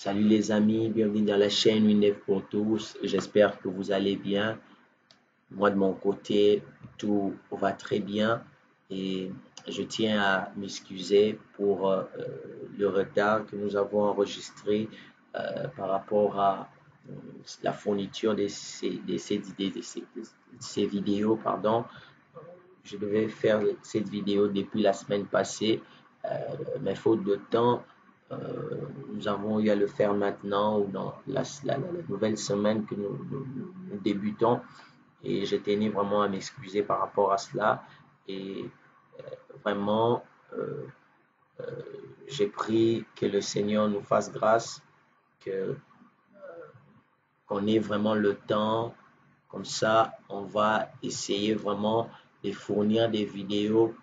Salut les amis, bienvenue dans la chaîne Windev pour tous. J'espère que vous allez bien. Moi de mon côté, tout va très bien et je tiens à m'excuser pour le retard que nous avons enregistré par rapport à la fourniture de ces vidéos, pardon. Je devais faire cette vidéo depuis la semaine passée, mais faute de temps, euh, nous avons eu à le faire maintenant ou dans la nouvelle semaine que nous débutons. Et je tenais vraiment à m'excuser par rapport à cela. Et vraiment, euh, euh, j'ai pris que le Seigneur nous fasse grâce, que qu'on ait vraiment le temps. Comme ça, on va essayer vraiment de fournir des vidéos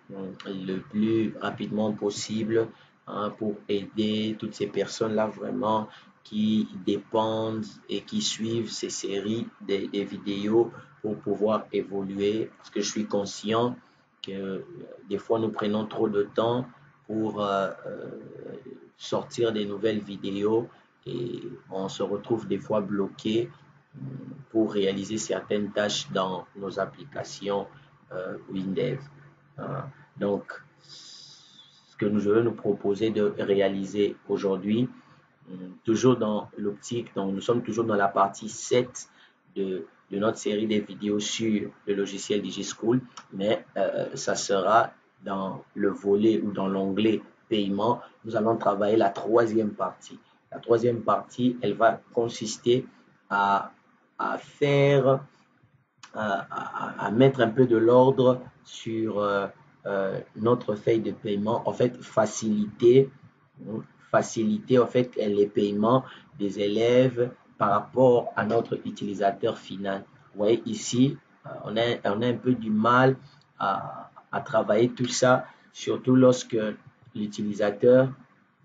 le plus rapidement possible, hein, pour aider toutes ces personnes-là vraiment qui dépendent et qui suivent ces séries des vidéos pour pouvoir évoluer. Parce que je suis conscient que des fois, nous prenons trop de temps pour sortir des nouvelles vidéos et on se retrouve des fois bloqué pour réaliser certaines tâches dans nos applications Windev. Donc, ce que je veux nous proposer de réaliser aujourd'hui, toujours dans l'optique, donc nous sommes toujours dans la partie 7 de notre série de vidéos sur le logiciel DigiSchool, mais ça sera dans le volet ou dans l'onglet paiement. Nous allons travailler la troisième partie. La troisième partie, elle va consister à, à faire, à mettre un peu de l'ordre sur notre feuille de paiement. En fait, faciliter en fait les paiements des élèves par rapport à notre utilisateur final. Vous voyez ici, on a un peu du mal à travailler tout ça, surtout lorsque l'utilisateur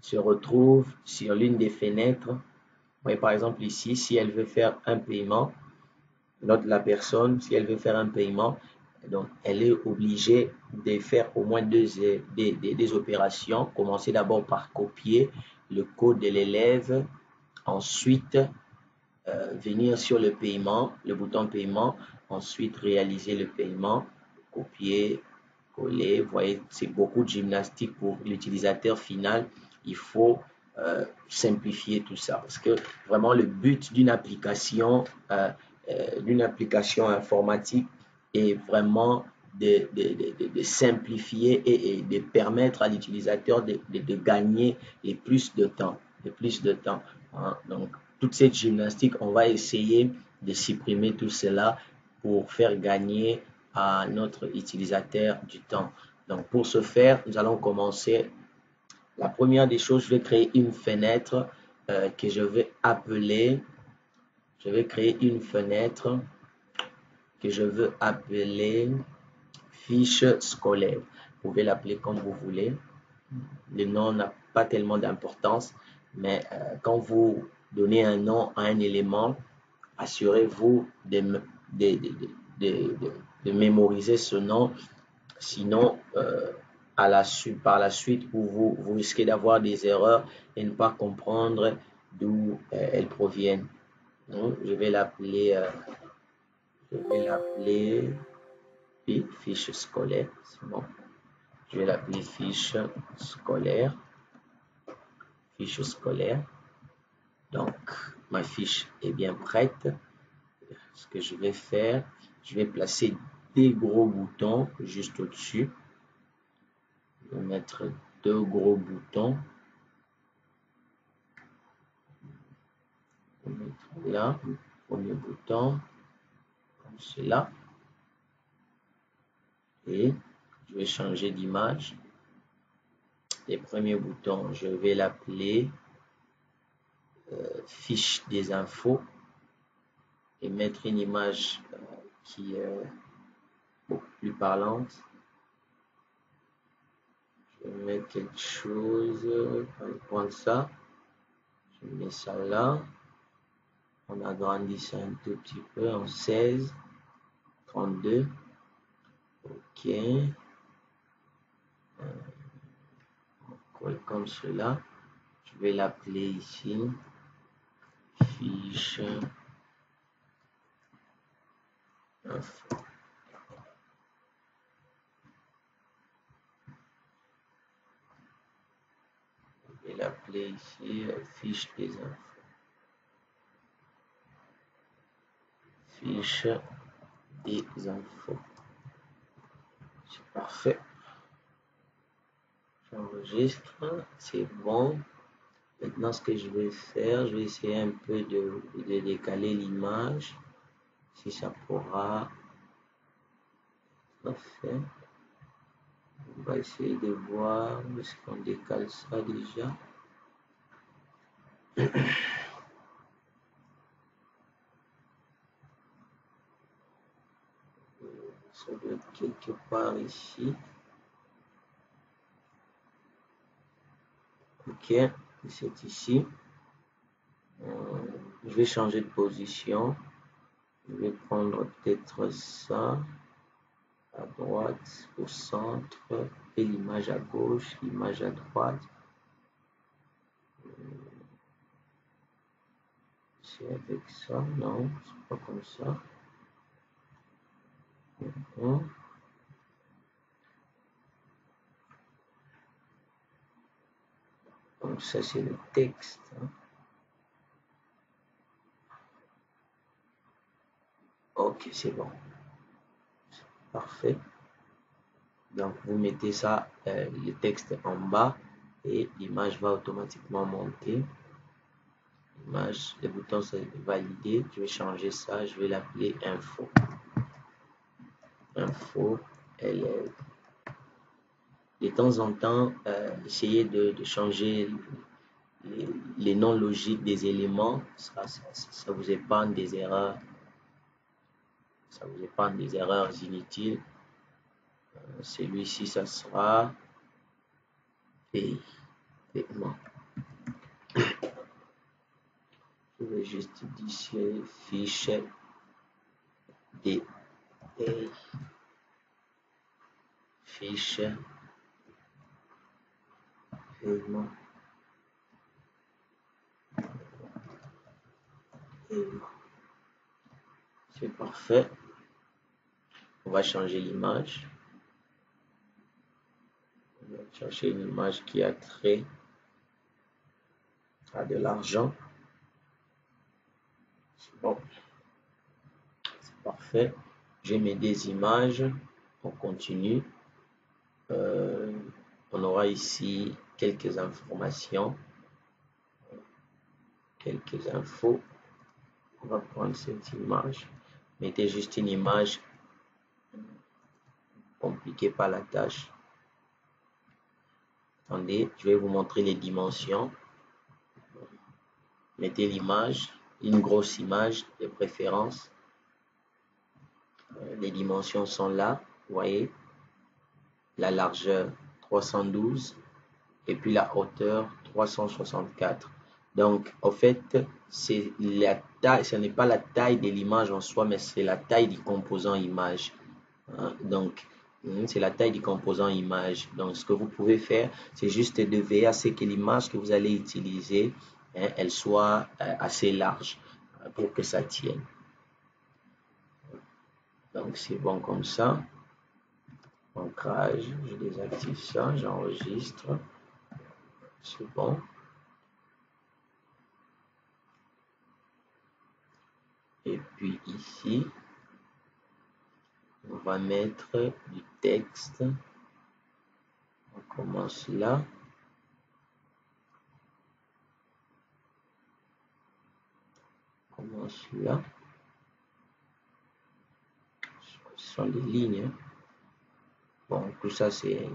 se retrouve sur l'une des fenêtres. Vous voyez par exemple ici, si elle veut faire un paiement, la personne, si elle veut faire un paiement, donc elle est obligée de faire au moins des opérations. Commencer d'abord par copier le code de l'élève, ensuite venir sur le paiement, le bouton paiement, ensuite réaliser le paiement, copier, coller. Vous voyez, c'est beaucoup de gymnastique pour l'utilisateur final. Il faut simplifier tout ça parce que vraiment le but d'une application informatique est vraiment de simplifier et de permettre à l'utilisateur de gagner et plus de temps, hein. Donc, toute cette gymnastique, on va essayer de supprimer tout cela pour faire gagner à notre utilisateur du temps. Donc, pour ce faire, nous allons commencer. La première des choses, je vais créer une fenêtre que je vais créer une fenêtre que je veux appeler fiche scolaire. Vous pouvez l'appeler comme vous voulez. Le nom n'a pas tellement d'importance, mais quand vous donnez un nom à un élément, assurez-vous de mémoriser ce nom. Sinon, par la suite, vous risquez d'avoir des erreurs et ne pas comprendre d'où elles proviennent. Donc, je vais l'appeler fiche scolaire. C'est bon. Je vais l'appeler scolaire. Fiche scolaire. Donc, ma fiche est bien prête. Ce que je vais faire, je vais placer des gros boutons juste au-dessus. Je vais mettre deux gros boutons. Je vais mettre là, premier bouton, comme cela. Et je vais changer d'image. Les premiers boutons, je vais l'appeler fiche des infos et mettre une image qui est beaucoup plus parlante. Je vais mettre quelque chose, on va prendre ça. Je mets ça là. On agrandit ça un tout petit peu en 16, 32. OK. On colle comme cela. Je vais l'appeler ici fiche info. Je vais l'appeler ici fiche des infos. Fiche des infos. C'est parfait. J'enregistre, c'est bon. Maintenant, ce que je vais faire, je vais essayer un peu de décaler l'image. Si ça pourra être fait. On va essayer de voir est-ce qu'on décale ça déjà. Ça doit être quelque part ici. Ok, c'est ici. Je vais changer de position. Je vais prendre peut-être ça à droite, au centre, et l'image à gauche, l'image à droite. C'est avec ça, non, c'est pas comme ça. Donc ça c'est le texte. Ok, c'est bon. Parfait. Donc vous mettez ça, le texte en bas et l'image va automatiquement monter. L'image, le bouton c'est validé. Je vais changer ça, je vais l'appeler info. Info élève. De temps en temps, essayez de changer les noms logiques des éléments. Ça vous épargne des erreurs. Ça vous épargne des erreurs inutiles. Celui-ci, ça sera paiement. Je vais juste ici fiche des fiche paiement. C'est parfait. On va changer l'image. On va chercher une image qui a trait à de l'argent. C'est bon. C'est parfait. J'ai mes deux images. On continue. On aura ici quelques informations. Quelques infos. On va prendre cette image. Mettez juste une image. Compliquez pas la tâche. Attendez, je vais vous montrer les dimensions. Mettez l'image, une grosse image de préférence. Les dimensions sont là, vous voyez. La largeur 312 et puis la hauteur 364. Donc, en fait, c'est la taille, ce n'est pas la taille de l'image en soi, mais c'est la taille du composant image. Donc, c'est la taille du composant image. Donc, ce que vous pouvez faire, c'est juste de veiller à ce que l'image que vous allez utiliser, elle soit assez large pour que ça tienne. Donc, c'est bon comme ça. Ancrage, je désactive ça, j'enregistre. C'est bon. Et puis ici, on va mettre du texte. On commence là. On commence là. Ce sont des lignes. Bon, tout ça, c'est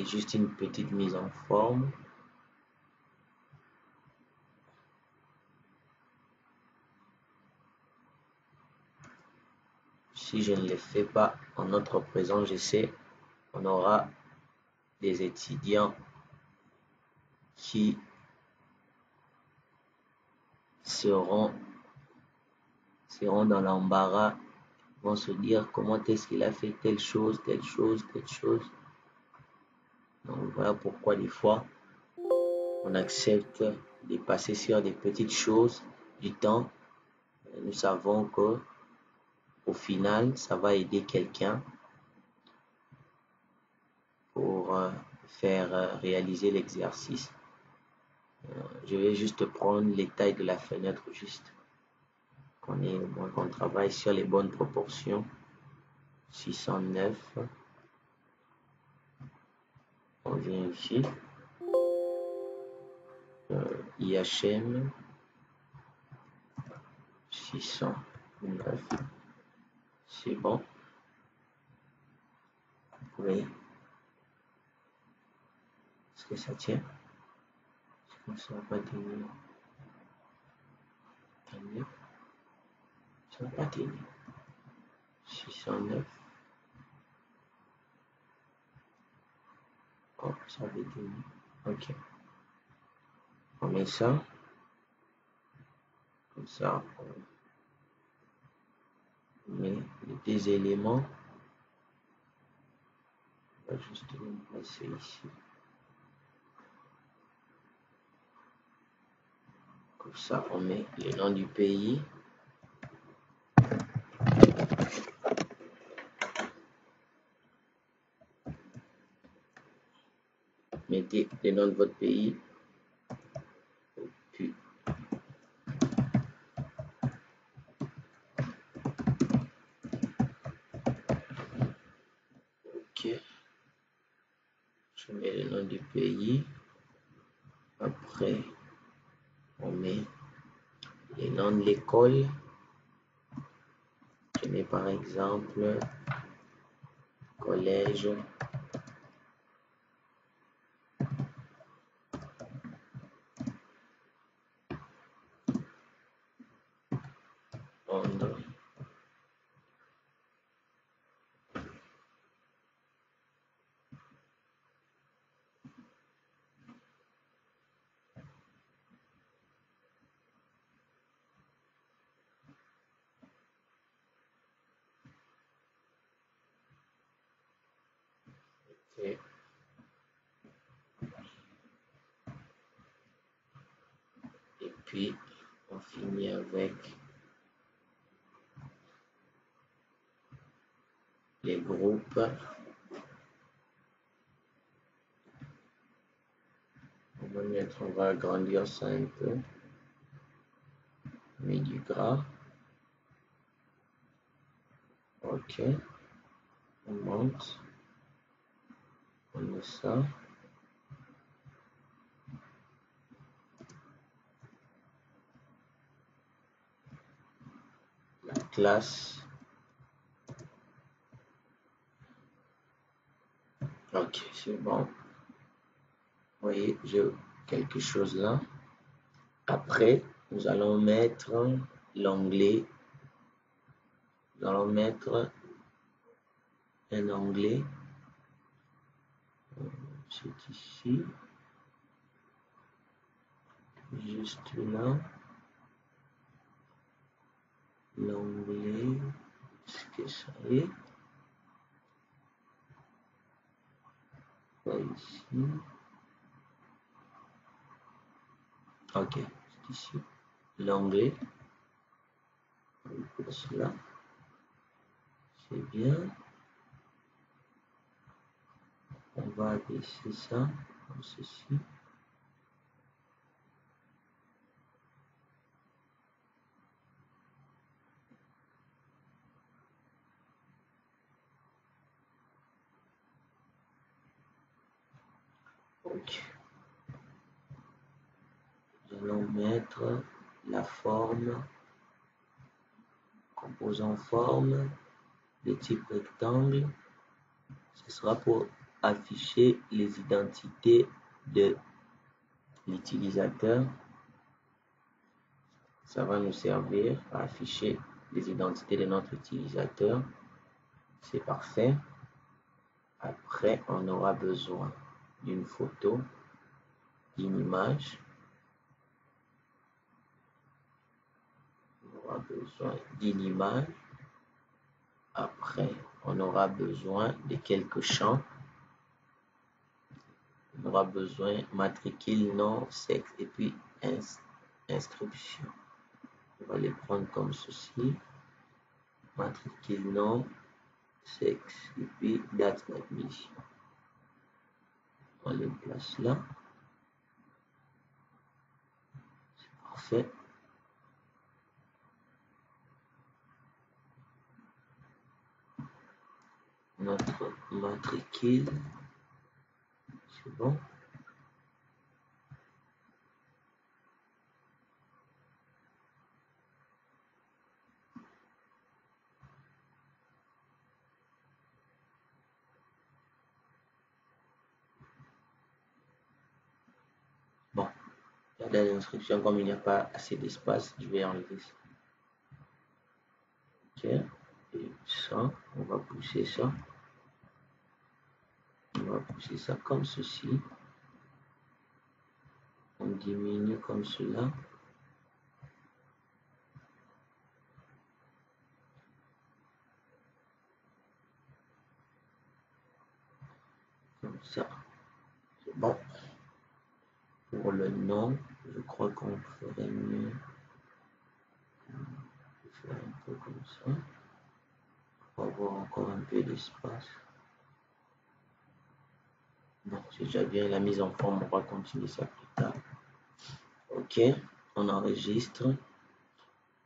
juste une petite mise en forme. Si je ne le fais pas en notre présent, je sais, on aura des étudiants qui seront dans l'embarras, vont se dire comment est-ce qu'il a fait telle chose, telle chose, telle chose. Donc voilà pourquoi des fois, on accepte de passer sur des petites choses du temps, nous savons que au final, ça va aider quelqu'un pour faire réaliser l'exercice. Je vais juste prendre les tailles de la fenêtre juste qu'on travaille sur les bonnes proportions. 609. On vient ici. IHM 609. C'est bon. Oui. Est-ce que ça tient? Est-ce que ça va pas tenir? Attendez. Ça va pas tenir. 609. Oh, ça va tenir. Ok. On met ça. Comme ça, on met les deux éléments. On va juste les placer ici. Comme ça, on met le nom du pays. Mettez le nom de votre pays. Puis, ok. Je mets le nom du pays. Après, on met le nom de l'école. Je mets par exemple collège Andre. Okay. Et puis, on finit avec les groupes. On va agrandir ça un peu. On met du gras. Ok. On monte. On met ça. La classe. Ok, c'est bon. Vous voyez, j'ai quelque chose là. Après, nous allons mettre l'onglet. Nous allons mettre un onglet. C'est ici. Juste là. L'onglet. Est-ce que ça est? Pas ici. Ok, c'est ici. L'onglet. On place là. C'est bien. On va abaisser ça comme ceci. Ok. Nous allons mettre la forme, composant forme de type rectangle. Ce sera pour afficher les identités de l'utilisateur. Ça va nous servir à afficher les identités de notre utilisateur. C'est parfait. Après, on aura besoin d'une photo, d'une image. On aura besoin d'une image. Après, on aura besoin de quelques champs. On aura besoin matricule, nom, sexe et puis inscription. On va les prendre comme ceci. Matricule nom, sexe, et puis date d'admission. On les place là. C'est parfait. Notre matricule, c'est bon. Bon, la date d'inscription, comme il n'y a pas assez d'espace, je vais enlever ça. Ok, et ça, on va pousser ça. On va pousser ça comme ceci. On diminue comme cela. Comme ça. C'est bon. Pour le nom, je crois qu'on ferait mieux. Je vais faire un peu comme ça. On va avoir encore un peu d'espace. Bon, c'est déjà bien la mise en forme. On va continuer ça plus tard. Ok, on enregistre.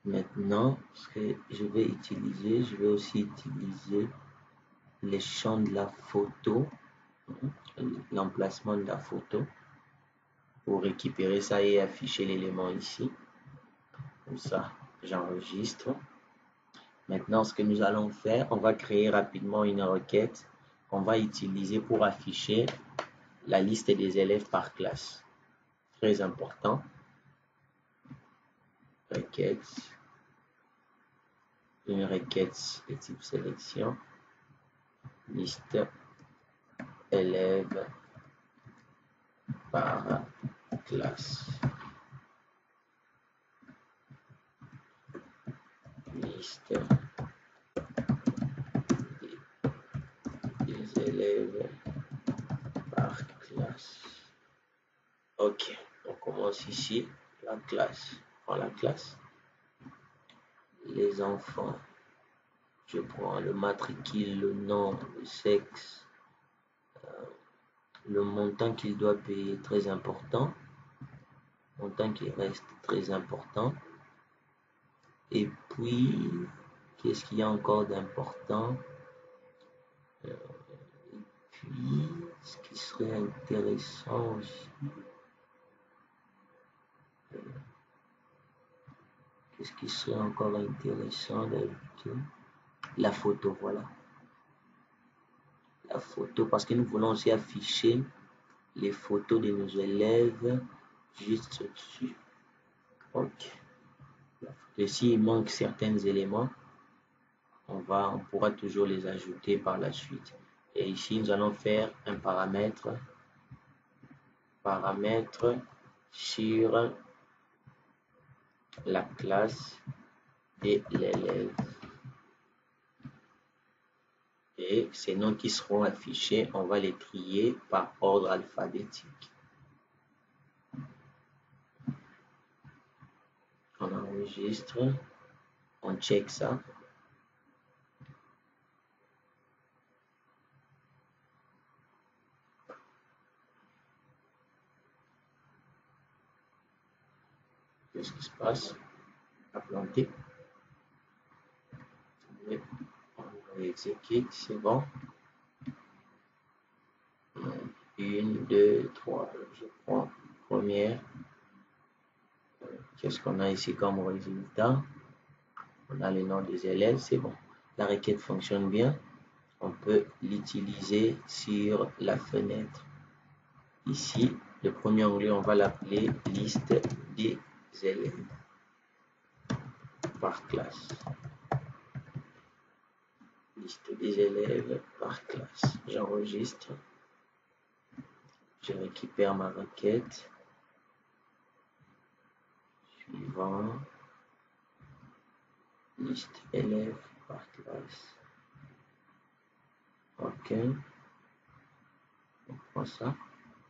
Maintenant, ce que je vais utiliser, je vais aussi utiliser les champs de la photo, l'emplacement de la photo, pour récupérer ça et afficher l'élément ici. Comme ça, j'enregistre. Maintenant, ce que nous allons faire, on va créer rapidement une requête qu'on va utiliser pour afficher la liste des élèves par classe. Très important. Requête. Une requête de type sélection. Liste élèves par classe. Liste des élèves par classe. Ok, on commence ici. La classe. Prends la classe. Les enfants. Je prends le matricule, le nom, le sexe, le montant qu'il doit payer, très important. Montant qui reste très important. Et puis, qu'est-ce qu'il y a encore d'important? Et puis, ce qui serait intéressant aussi, qu'est-ce qui serait encore intéressant d'ajouter? La photo, voilà. La photo, parce que nous voulons aussi afficher les photos de nos élèves juste dessus. Ok. Et s'il manque certains éléments, on pourra toujours les ajouter par la suite. Et ici, nous allons faire un paramètre sur la classe de l'élève. Et ces noms qui seront affichés, on va les trier par ordre alphabétique. On enregistre, on check ça. Qu'est-ce qui se passe? A planté. On exécute, c'est bon. 1, 2, 3, je prends première. Qu'est-ce qu'on a ici comme résultat? On a le nom des élèves, c'est bon. La requête fonctionne bien. On peut l'utiliser sur la fenêtre. Ici, le premier onglet, on va l'appeler liste des élèves par classe. Liste des élèves par classe. J'enregistre. Je récupère ma requête. Suivant. Liste élèves par classe. Ok. On prend ça.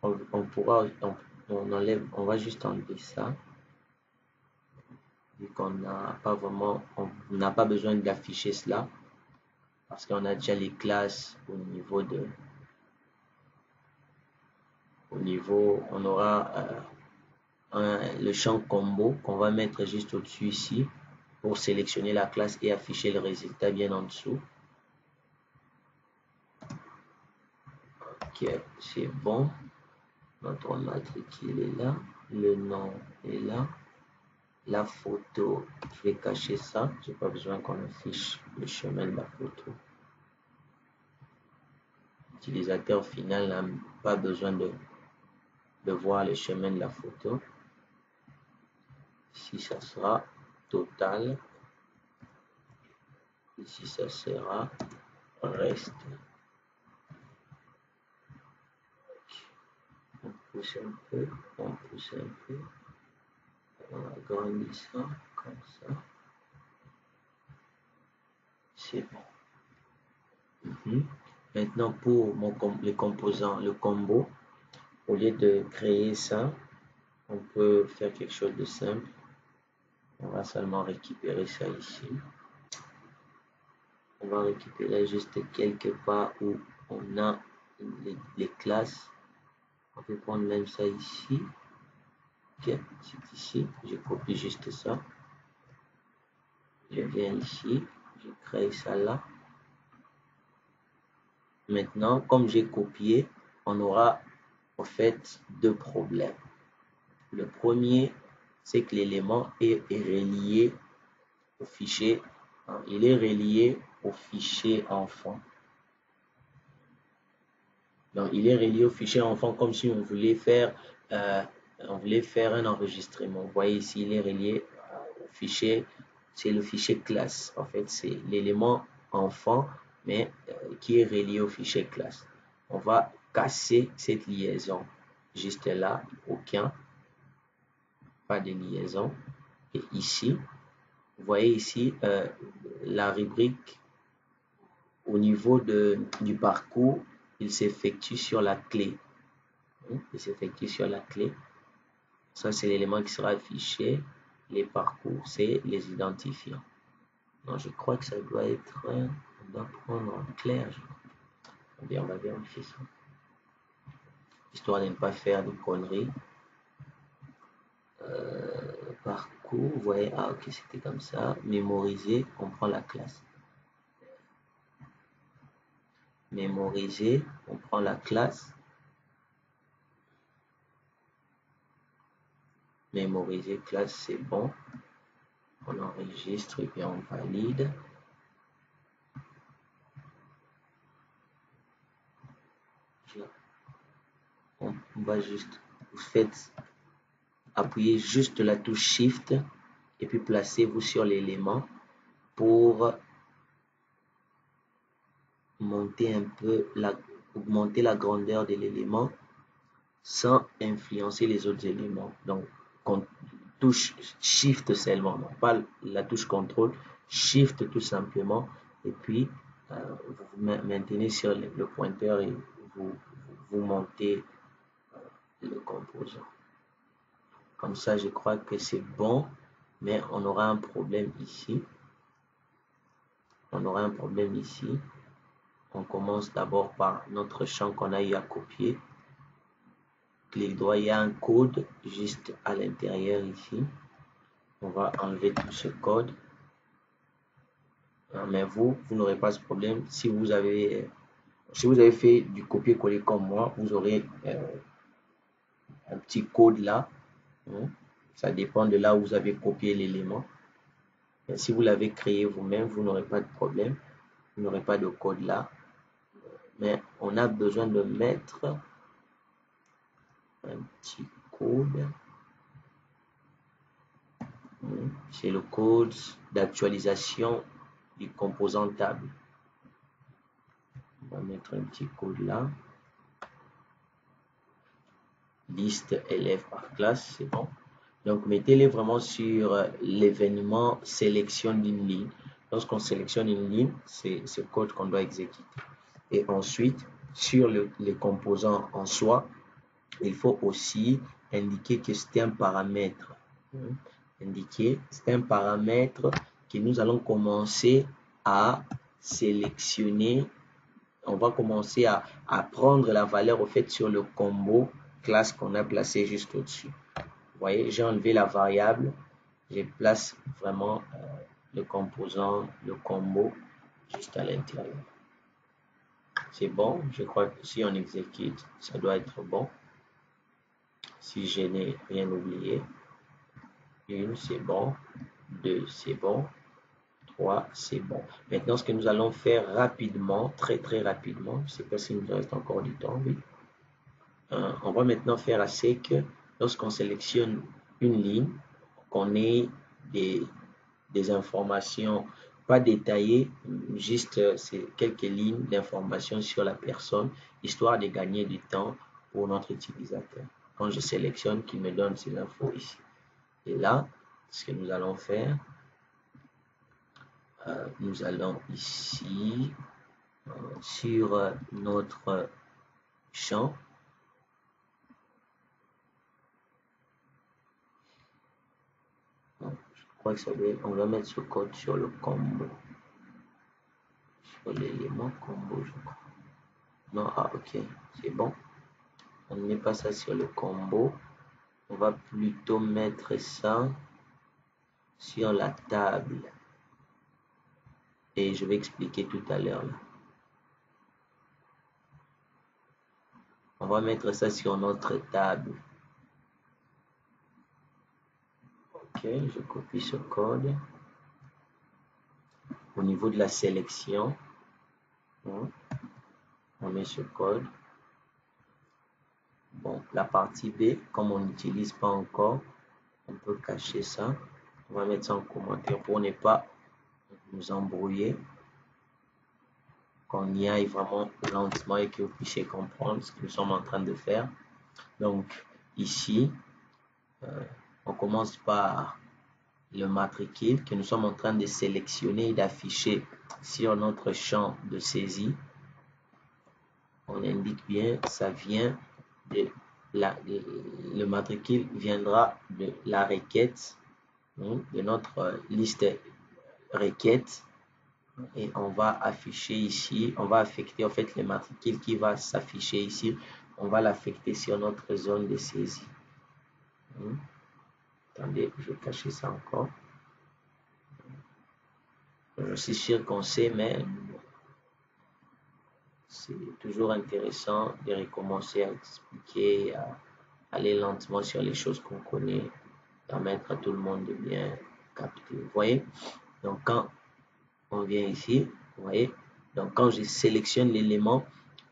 On enlève, on va juste enlever ça. vu qu'on n'a pas vraiment, on n'a pas besoin d'afficher cela parce qu'on a déjà les classes au niveau de, on aura le champ combo qu'on va mettre juste au-dessus ici pour sélectionner la classe et afficher le résultat bien en dessous. Ok, c'est bon. Notre matricule est là, le nom est là. La photo, je vais cacher ça, j'ai pas besoin qu'on affiche le chemin de la photo. L'utilisateur final n'a pas besoin de voir le chemin de la photo. Ici, ça sera total. Ici, ça sera reste. On pousse un peu, on pousse un peu. On agrandit ça comme ça. C'est bon. Maintenant, pour les composants, le combo, au lieu de créer ça, on peut faire quelque chose de simple. On va seulement récupérer ça ici. On va récupérer juste quelque part où on a les classes. On peut prendre même ça ici. Ok, c'est ici. Je copie juste ça. Je viens ici. Je crée ça là. Maintenant, comme j'ai copié, on aura en fait deux problèmes. Le premier, c'est que l'élément est relié au fichier. Il est relié au fichier enfant. Donc, il est relié au fichier enfant comme si on voulait faire un enregistrement. Vous voyez ici, il est relié au fichier, c'est le fichier classe. En fait, c'est l'élément enfant, mais qui est relié au fichier classe. On va casser cette liaison juste là, aucun, pas de liaison. Et ici, vous voyez ici la rubrique au niveau du parcours, il s'effectue sur la clé. Il s'effectue sur la clé. Ça, c'est l'élément qui sera affiché. Les parcours, c'est les identifiants. Donc, je crois que ça doit être... On doit prendre en clair. On va vérifier ça. Histoire de ne pas faire de conneries. Parcours, vous voyez, ah ok, c'était comme ça. Mémoriser, on prend la classe. Mémoriser, on prend la classe. Mémoriser classe, c'est bon. On enregistre et puis on valide. On va juste, vous faites appuyer juste la touche Shift et puis placez-vous sur l'élément pour monter un peu, augmenter la grandeur de l'élément sans influencer les autres éléments. Donc, on touche Shift seulement, non pas la touche contrôle, Shift tout simplement, et puis vous maintenez sur le pointeur et vous montez le composant. Comme ça, je crois que c'est bon, mais on aura un problème ici. On aura un problème ici. On commence d'abord par notre champ qu'on a eu à copier. Clic droit, il y a un code juste à l'intérieur ici. On va enlever tout ce code. Mais vous n'aurez pas ce problème. Si vous avez fait du copier-coller comme moi, vous aurez un petit code là. Ça dépend de là où vous avez copié l'élément. Si vous l'avez créé vous-même, vous n'aurez pas de problème. Vous n'aurez pas de code là. Mais on a besoin de mettre un petit code. C'est le code d'actualisation du composant table. On va mettre un petit code là. Liste élèves par classe, c'est bon. Donc, mettez-les vraiment sur l'événement sélection d'une ligne. Lorsqu'on sélectionne une ligne, c'est ce code qu'on doit exécuter. Et ensuite, sur les composants en soi, il faut aussi indiquer que c'est un paramètre. indiqué, c'est un paramètre que nous allons commencer à sélectionner. On va commencer à prendre la valeur au fait sur le combo classe qu'on a placé juste au-dessus. Vous voyez, j'ai enlevé la variable, je place vraiment le composant, le combo juste à l'intérieur. C'est bon, je crois que si on exécute, ça doit être bon. Si je n'ai rien oublié, 1 c'est bon, 2 c'est bon, 3 c'est bon. Maintenant, ce que nous allons faire rapidement, très rapidement, je ne sais pas s'il nous reste encore du temps, oui. On va maintenant faire assez que lorsqu'on sélectionne une ligne, qu'on ait des informations pas détaillées, juste quelques lignes d'informations sur la personne, histoire de gagner du temps pour notre utilisateur. Quand je sélectionne, qu'il me donne ces infos ici. Et là, ce que nous allons faire, nous allons ici sur notre champ. Je crois que ça doit, on va mettre ce code sur le combo. Sur l'élément combo, je crois. Non, ah ok, c'est bon. On ne met pas ça sur le combo. On va plutôt mettre ça sur la table. Et je vais expliquer tout à l'heure. On va mettre ça sur notre table. Ok, je copie ce code. Au niveau de la sélection, on met ce code. Bon, la partie B, comme on n'utilise pas encore, on peut cacher ça. On va mettre ça en commentaire pour ne pas nous embrouiller. Qu'on y aille vraiment lentement et que vous puissiez comprendre ce que nous sommes en train de faire. Donc, ici, on commence par le matricule que nous sommes en train de sélectionner et d'afficher sur notre champ de saisie. On indique bien, ça vient de le matricule viendra de la requête, de notre liste requête, et on va afficher ici, on va affecter en fait le matricule qui va s'afficher ici, on va l'affecter sur notre zone de saisie. Attendez, je vais cacher ça encore. Je suis sûr qu'on sait, mais c'est toujours intéressant de recommencer à expliquer, à aller lentement sur les choses qu'on connaît, permettre à tout le monde de bien capter. Vous voyez? Donc, quand on vient ici, vous voyez? Donc, quand je sélectionne l'élément,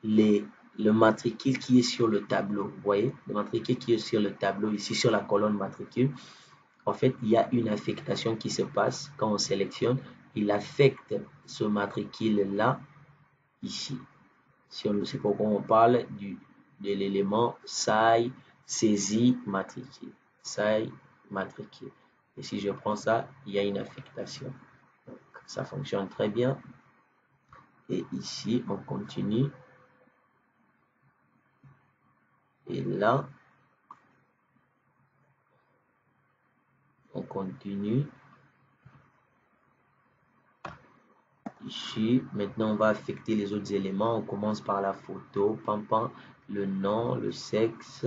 le matricule qui est sur le tableau, vous voyez? Le matricule qui est sur le tableau, ici sur la colonne matricule, en fait, il y a une affectation qui se passe quand on sélectionne. Il affecte ce matricule-là, ici. C'est pourquoi on parle de l'élément SAI saisie matricule. SAI matricule. Et si je prends ça, il y a une affectation. Donc, ça fonctionne très bien. Et ici, on continue. Et là, on continue. Ici, maintenant, on va affecter les autres éléments. On commence par la photo, le nom, le sexe.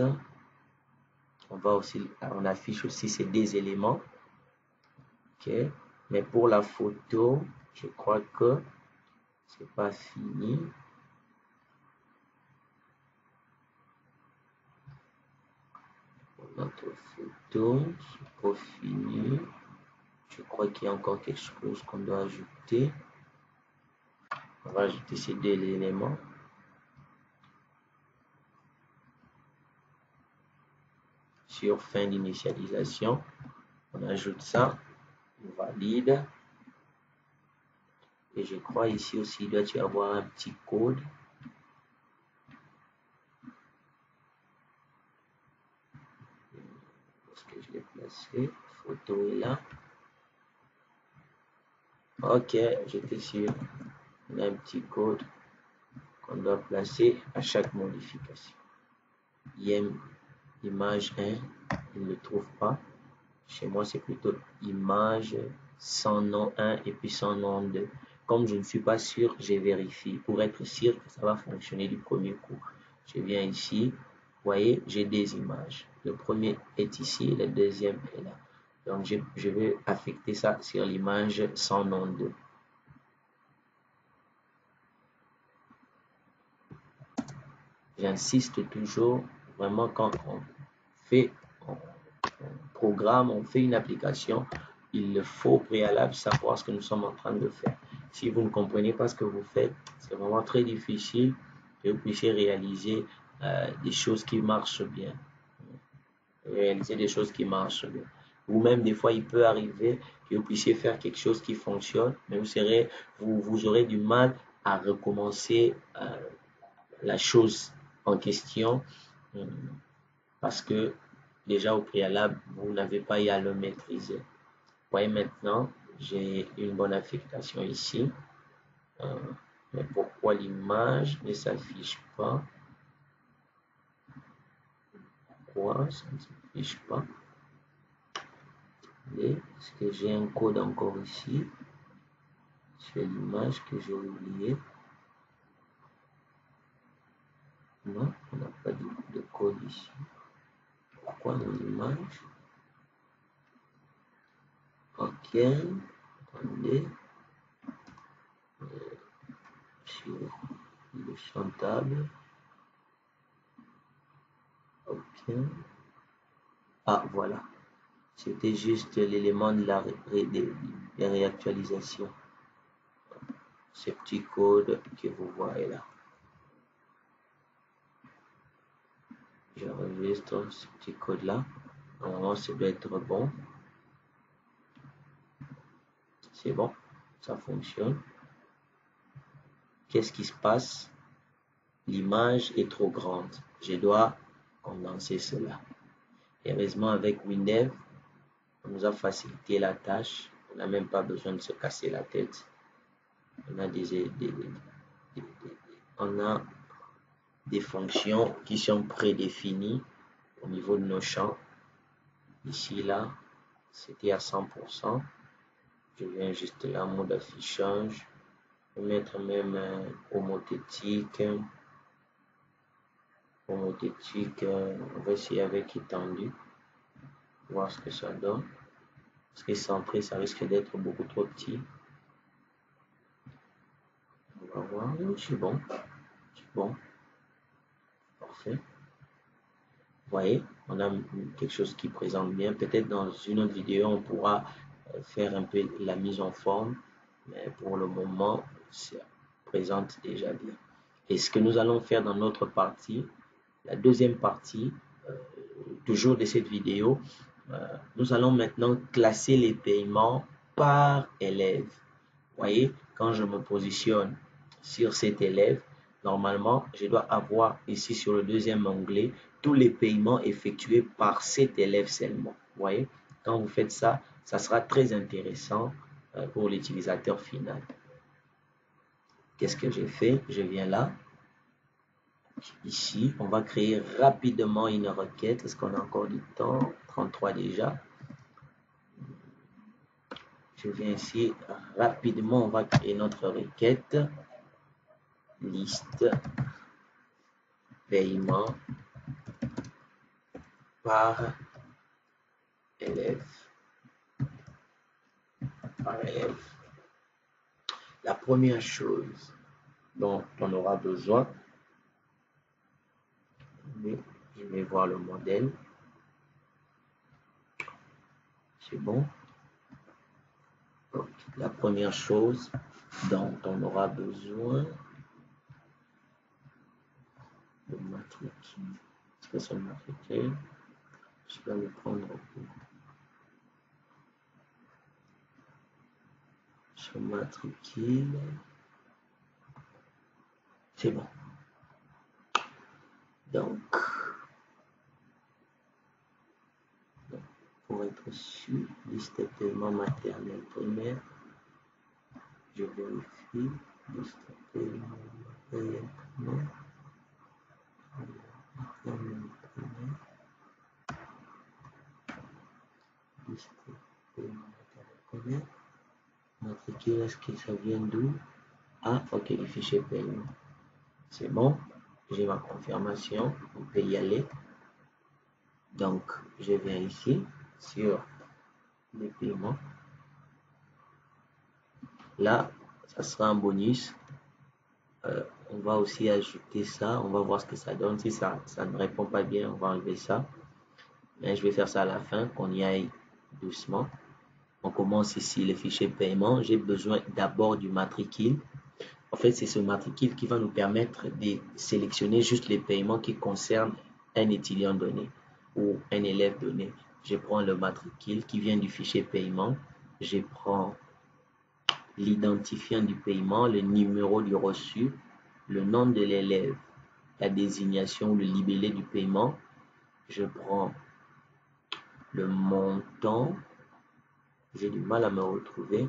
On affiche aussi ces deux éléments. Ok. Mais pour la photo, je crois que c'est pas fini. Pour notre photo, c'est pas fini. Je crois qu'il y a encore quelque chose qu'on doit ajouter. On va ajouter ces deux éléments. Sur fin d'initialisation, on ajoute ça, on valide. Et je crois ici aussi, il doit y avoir un petit code. Est-ce que je l'ai placé? Photo est là. Ok, j'étais sûr. On a un petit code qu'on doit placer à chaque modification. IM image 1, il ne le trouve pas. Chez moi, c'est plutôt image sans nom 1 et puis sans nom 2. Comme je ne suis pas sûr, je vérifie pour être sûr que ça va fonctionner du premier coup. Je viens ici, vous voyez, j'ai des images. Le premier est ici, le deuxième est là. Donc, je vais affecter ça sur l'image sans nom 2. J'insiste toujours, vraiment, quand on fait, on programme, on fait une application, il faut au préalable savoir ce que nous sommes en train de faire. Si vous ne comprenez pas ce que vous faites, c'est vraiment très difficile que vous puissiez réaliser des choses qui marchent bien. Réaliser des choses qui marchent bien. Ou même des fois, il peut arriver que vous puissiez faire quelque chose qui fonctionne, mais vous aurez du mal à recommencer la chose en question parce que déjà au préalable, vous n'avez pas à le maîtriser. Vous voyez maintenant, j'ai une bonne affectation ici. Euh, mais pourquoi l'image ne s'affiche pas? Pourquoi ça ne s'affiche pas? Est-ce que j'ai un code encore ici? C'est l'image que j'ai oublié. Non, on n'a pas de code ici. Pourquoi mon image? Ok, attendez. Sur le chantable. Ok. Ah, voilà. C'était juste l'élément de la réactualisation. Ce petit code que vous voyez là. J'enregistre ce petit code là. Normalement, ça doit être bon. C'est bon. Ça fonctionne. Qu'est-ce qui se passe? L'image est trop grande. Je dois condenser cela. Heureusement, avec Windev, on nous a facilité la tâche. On n'a même pas besoin de se casser la tête. On a on a des fonctions qui sont prédéfinies au niveau de nos champs. Ici, là, c'était à 100%. Je viens juste là, mode affichage. Je vais mettre même homothétique. Homothétique, on va essayer avec étendu. Voir ce que ça donne. Parce que centré, ça risque d'être beaucoup trop petit. On va voir. C'est bon. C'est bon. Parfait. Vous voyez, on a quelque chose qui présente bien. Peut-être dans une autre vidéo, on pourra faire un peu la mise en forme. Mais pour le moment, ça présente déjà bien. Et ce que nous allons faire dans notre partie, la deuxième partie, toujours de cette vidéo, nous allons maintenant classer les paiements par élève. Vous voyez, quand je me positionne sur cet élève, normalement, je dois avoir ici sur le deuxième onglet tous les paiements effectués par cet élève seulement. Vous voyez, quand vous faites ça, ça sera très intéressant pour l'utilisateur final. Qu'est-ce que j'ai fait? Je viens là. Ici, on va créer rapidement une requête. Est-ce qu'on a encore du temps? 33 déjà. Je viens ici. Rapidement, on va créer notre requête. Liste paiement par élève. La première chose dont on aura besoin, je vais voir le modèle. C'est bon. Donc, la première chose dont on aura besoin de matricule. Est-ce que c'est le matricule? Je vais le prendre sur matricule. C'est bon. Donc, pour être sûr, liste de paiement maternel primaire, je vérifie, liste de paiement maternel primaire, matricule, est-ce que ça vient d'où? Ah, ok, le fichier paiement. C'est bon, j'ai ma confirmation, on peut y aller. Donc, je viens ici sur les paiements. Là, ça sera un bonus. On va aussi ajouter ça. On va voir ce que ça donne. Si ça ne répond pas bien, on va enlever ça. Mais je vais faire ça à la fin, qu'on y aille doucement. On commence ici le fichier paiement. J'ai besoin d'abord du matricule. En fait, c'est ce matricule qui va nous permettre de sélectionner juste les paiements qui concernent un étudiant donné ou un élève donné. Je prends le matricule qui vient du fichier paiement. Je prends l'identifiant du paiement, le numéro du reçu, le nom de l'élève, la désignation ou le libellé du paiement. Je prends le montant. J'ai du mal à me retrouver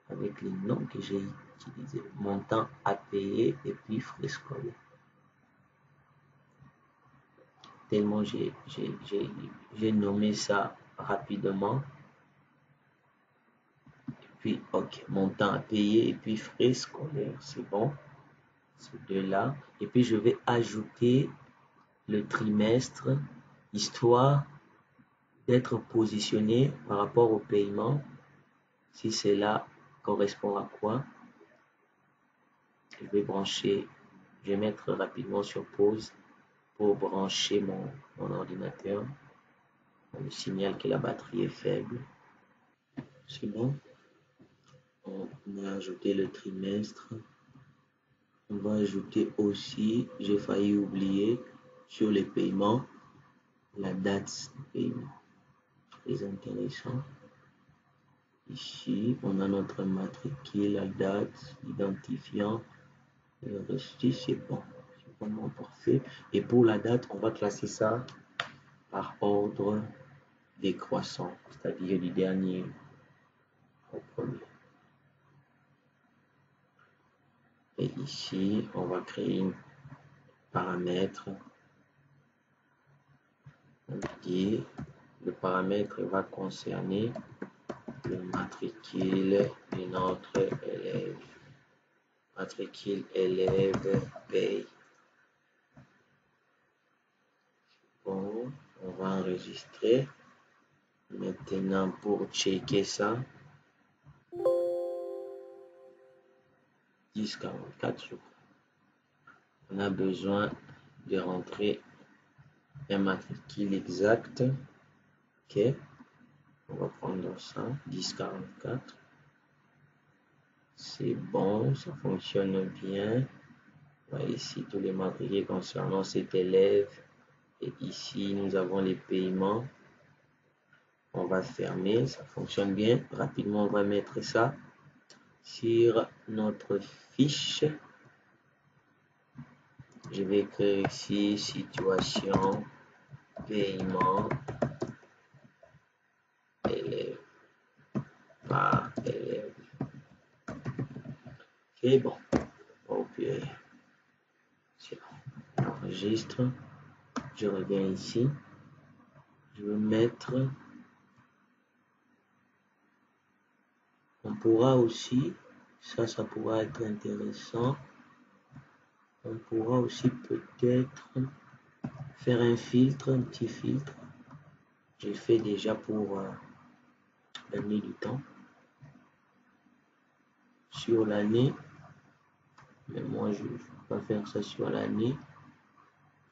avec les noms que j'ai utilisés. Montant à payer et puis frais scolaires. Tellement j'ai nommé ça rapidement. Et puis, ok, montant à payer et puis frais scolaires. C'est bon. Ces deux-là. Et puis, je vais ajouter le trimestre, histoire d'être positionné par rapport au paiement. Si cela correspond à quoi, je vais brancher, je vais mettre rapidement sur pause pour brancher mon ordinateur. On me signale que la batterie est faible. C'est bon. On a ajouté le trimestre. On va ajouter aussi, j'ai failli oublier, sur les paiements, la date de paiement. Très intéressant. Ici, on a notre matricule, la date, l'identifiant, le reçu, c'est bon. C'est vraiment parfait. Et pour la date, on va classer ça par ordre décroissant, c'est-à-dire du dernier au premier. Et ici, on va créer un paramètre. On dit le paramètre va concerner le matricule de notre élève. Matricule élève paye. Bon, on va enregistrer. Maintenant, pour checker ça, 1044, je crois. On a besoin de rentrer un matricule exact. Ok, on va prendre ça, 1044. C'est bon, ça fonctionne bien. Voilà, ici, tous les matricules concernant cet élève. Et ici, nous avons les paiements. On va fermer, ça fonctionne bien. Rapidement, on va mettre ça sur notre fiche. Je vais créer ici situation paiement élève par élève. Ok, bon. Ok. C'est bon. J'enregistre. Je reviens ici. Je vais mettre. On pourra aussi, ça pourra être intéressant. On pourra aussi peut-être faire un filtre, un petit filtre. J'ai fait déjà pour gagner du temps sur l'année, mais moi je ne vais pas faire ça sur l'année.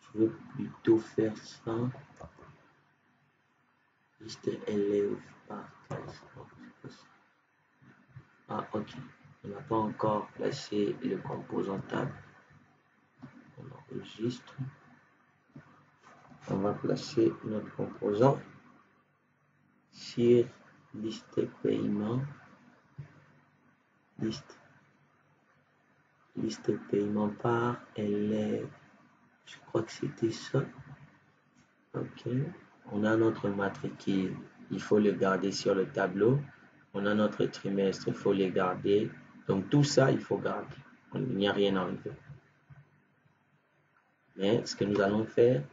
Je veux plutôt faire ça liste élève par classe. Ah ok, on n'a pas encore placé le composant table. On enregistre. On va placer notre composant sur liste paiement, liste paiement par élève. Je crois que c'était ça. Ok. On a notre matricule. Il faut le garder sur le tableau. On a notre trimestre. Il faut le garder. Donc tout ça, il faut garder. Il n'y a rien à enlever. Mais ce que nous allons faire,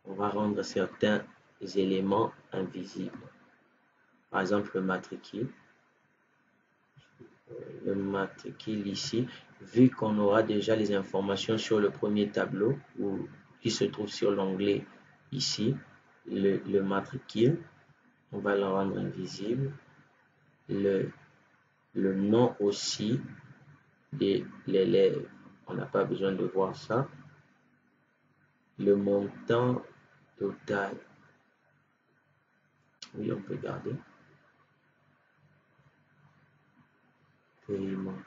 on va rendre certains éléments invisibles. Par exemple, le matricule. le matricule ici, vu qu'on aura déjà les informations sur le premier tableau qui se trouve sur l'onglet ici, le matricule, on va le rendre invisible, le nom aussi de l'élève, on n'a pas besoin de voir ça, le montant total, oui, on peut garder, paiement.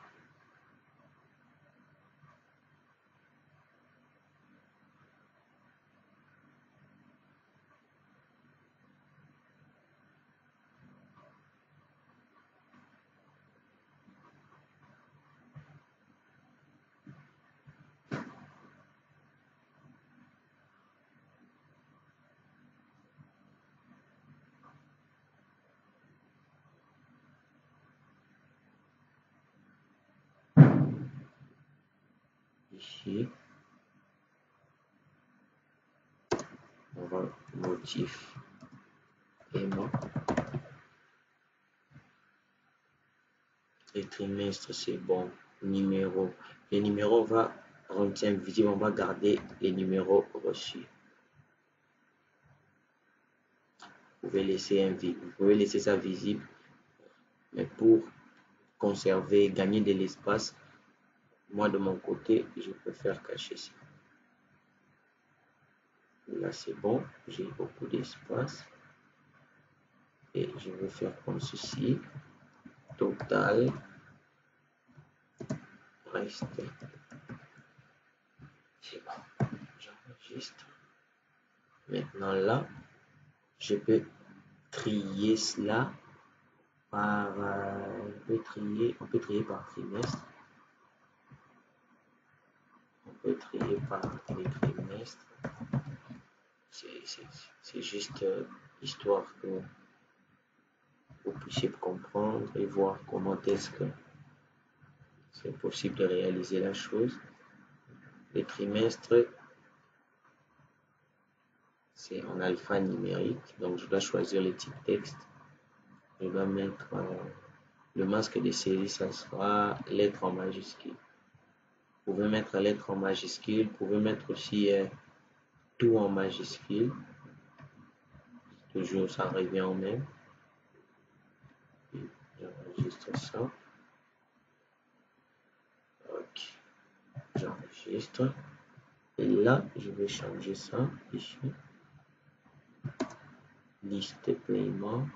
Ici, on va motif paiement. Les trimestres, c'est bon. Numéro. Les numéros, on va rendre invisible, on va garder les numéros reçus. Vous pouvez laisser ça visible, mais pour conserver, gagner de l'espace, moi de mon côté, je préfère cacher ça. Là, c'est bon, j'ai beaucoup d'espace. Et je vais faire comme ceci. Total. Reste. C'est bon. J'enregistre. Maintenant là, je peux trier cela par. On peut trier par trimestre. On peut trier par les trimestres. C'est juste histoire que vous puissiez comprendre et voir comment est-ce que c'est possible de réaliser la chose. Les trimestres, c'est en alphanumérique, donc je dois choisir le type texte. Je dois mettre le masque de série, ça sera lettre en majuscule. Vous pouvez mettre lettre en majuscule, vous pouvez mettre aussi tout en majuscule. Toujours, ça revient au même. J'enregistre ça. Ok. J'enregistre. Et là, je vais changer ça ici. Liste paiement.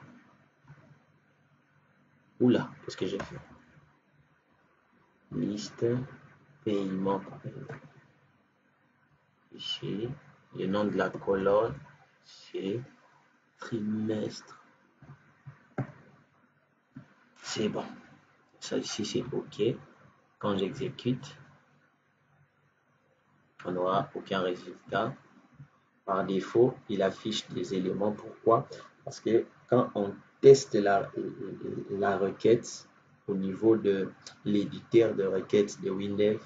Oula, qu'est-ce que j'ai fait? Liste paiement. Ici, le nom de la colonne, c'est trimestre. C'est bon. Ça ici, c'est OK. Quand j'exécute, on n'aura aucun résultat. Par défaut, il affiche des éléments. Pourquoi? Parce que quand on teste la requête au niveau de l'éditeur de requêtes de Windows,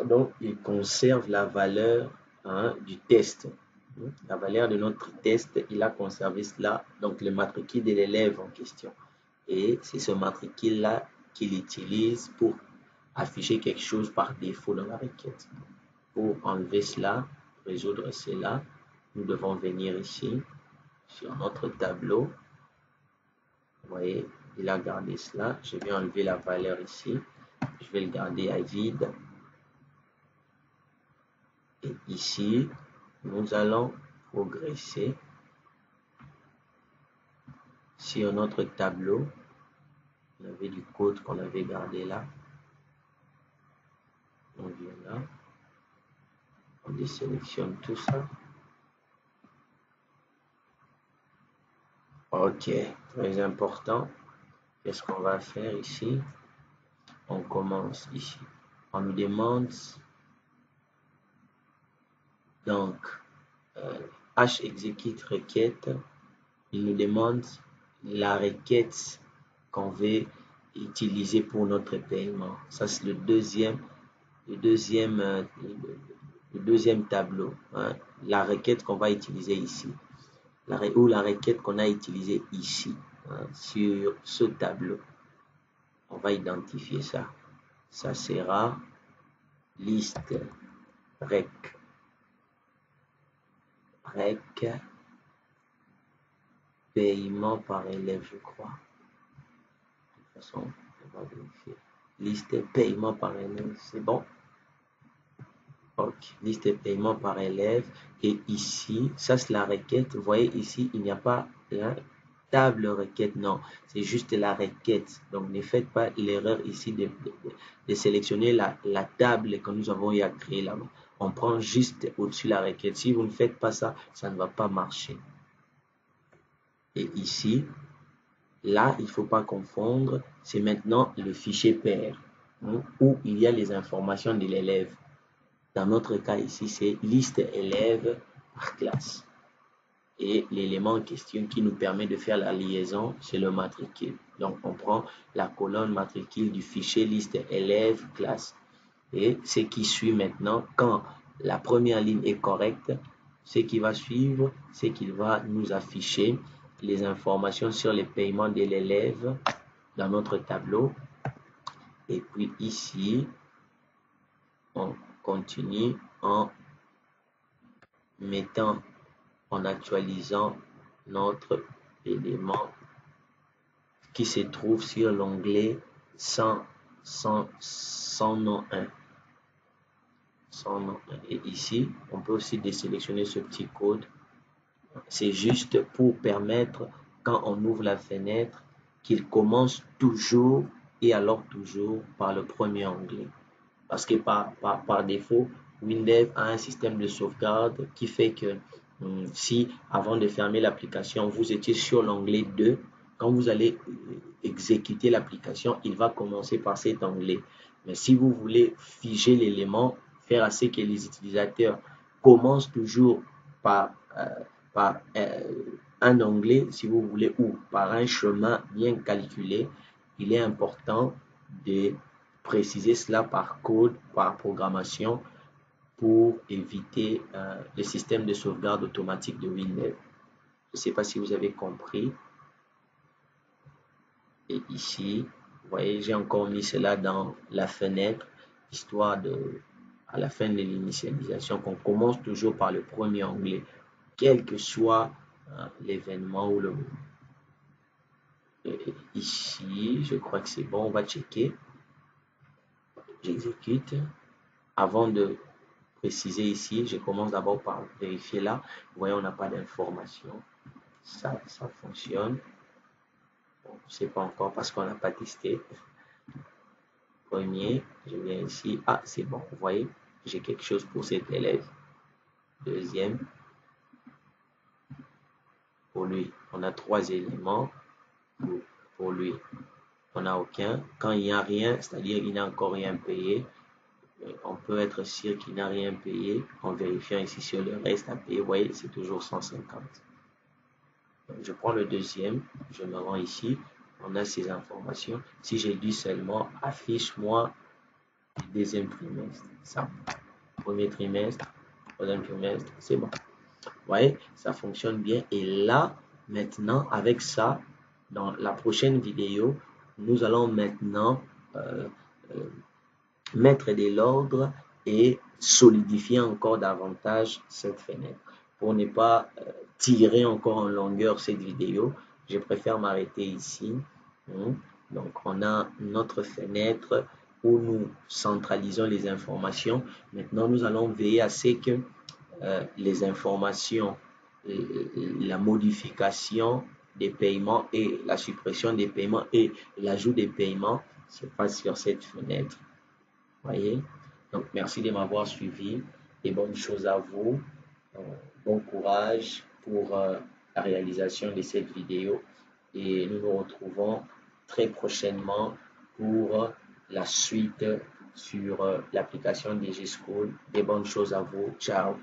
donc il conserve la valeur du test. La valeur de notre test, il a conservé cela, donc le matricule de l'élève en question. Et c'est ce matricule-là qu'il utilise pour afficher quelque chose par défaut dans la requête. Pour enlever cela, résoudre cela, nous devons venir ici, sur notre tableau. Vous voyez, il a gardé cela. Je vais enlever la valeur ici. Je vais le garder à vide. Et ici, nous allons progresser sur notre tableau. On avait du code qu'on avait gardé là. On vient là. On désélectionne tout ça. Ok, très important. Qu'est-ce qu'on va faire ici? On commence ici. On nous demande donc H exécute requête. Il nous demande la requête qu'on veut utiliser pour notre paiement. Ça, c'est le deuxième tableau. La requête qu'on va utiliser ici. Ou la requête qu'on a utilisée ici, sur ce tableau. On va identifier ça. Ça sera liste rec paiement par élève, je crois. De toute façon, on va vérifier. Liste paiement par élève, c'est bon. Ok, liste paiement par élève. Et ici, ça c'est la requête. Vous voyez ici, il n'y a pas la table requête. Non, c'est juste la requête. Donc, ne faites pas l'erreur ici de sélectionner la table que nous avons eu à créer là-bas. On prend juste au-dessus la requête. Si vous ne faites pas ça, ça ne va pas marcher. Et ici, là, il ne faut pas confondre. C'est maintenant le fichier pair, hein, où il y a les informations de l'élève. Dans notre cas ici, c'est liste élève par classe. Et l'élément en question qui nous permet de faire la liaison, c'est le matricule. Donc, on prend la colonne matricule du fichier liste élève classe. Et ce qui suit maintenant, quand la première ligne est correcte, ce qui va suivre, c'est qu'il va nous afficher les informations sur les paiements de l'élève dans notre tableau. Et puis ici, on continue en actualisant notre élément qui se trouve sur l'onglet sans nom 1. Et ici, on peut aussi désélectionner ce petit code. C'est juste pour permettre, quand on ouvre la fenêtre, qu'il commence toujours et alors toujours par le premier onglet. Parce que par défaut, Windev a un système de sauvegarde qui fait que si avant de fermer l'application, vous étiez sur l'onglet 2, quand vous allez exécuter l'application, il va commencer par cet onglet. Mais si vous voulez figer l'élément, faire à ce que les utilisateurs commencent toujours par un onglet, si vous voulez, ou par un chemin bien calculé, il est important de préciser cela par code, par programmation, pour éviter le système de sauvegarde automatique de Windows. Je ne sais pas si vous avez compris. Et ici, vous voyez, j'ai encore mis cela dans la fenêtre, histoire de, à la fin de l'initialisation, qu'on commence toujours par le premier onglet, quel que soit l'événement ou le moment. Ici, je crois que c'est bon, on va checker. J'exécute. Avant de préciser ici, je commence d'abord par vérifier là. Vous voyez, on n'a pas d'information. Ça fonctionne. Bon, je ne sais pas encore parce qu'on n'a pas testé. Premier, je viens ici. Ah, c'est bon. Vous voyez, j'ai quelque chose pour cet élève. Deuxième, pour lui, on a 3 éléments. Pour lui, on n'a aucun. Quand il n'y a rien, c'est-à-dire qu'il n'a encore rien payé, on peut être sûr qu'il n'a rien payé en vérifiant ici sur le reste à payer. Vous voyez, c'est toujours 150. Donc, je prends le deuxième, je me rends ici, on a ces informations. Si j'ai dit seulement affiche-moi le deuxième trimestre, ça, premier trimestre, troisième trimestre, c'est bon. Vous voyez, ça fonctionne bien. Et là, maintenant, avec ça, dans la prochaine vidéo, nous allons maintenant mettre de l'ordre et solidifier encore davantage cette fenêtre. Pour ne pas tirer encore en longueur cette vidéo, je préfère m'arrêter ici. Donc, on a notre fenêtre où nous centralisons les informations. Maintenant, nous allons veiller à ce que les informations, la modification des paiements et la suppression des paiements et l'ajout des paiements se passe sur cette fenêtre. Voyez? Donc, merci de m'avoir suivi et bonne chose à vous. Bon courage pour la réalisation de cette vidéo et nous nous retrouvons très prochainement pour la suite sur l'application DigiSchool. Des bonnes choses à vous. Ciao!